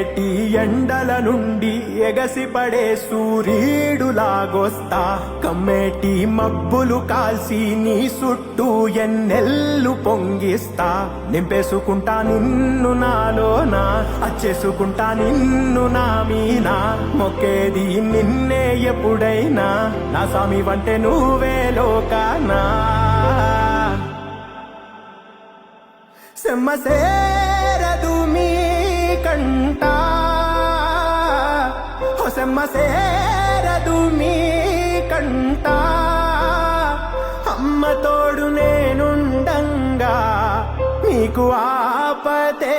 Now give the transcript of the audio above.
మండేటి ఎండల నుండి ఎగసిపడే సూర్యుడులాగొస్తా కమ్మేటి మబ్బులు కాల్సి నీ చుట్టూ ఎన్నెల్లు పొంగిస్తా నింపేసుకుంటా నిన్ను నాలోనా అచ్చేసుకుంటా నిన్ను నా మీనా మొక్కేది నిన్నే ఎప్పుడైనా నా స్వామి వంటే నువ్వే లోకానా సెమ్మసేరదు మీ కంట సెమ్మసేరదు మీ కంట అమ్మ తోడు నేనుండంగా మీకు ఆపతే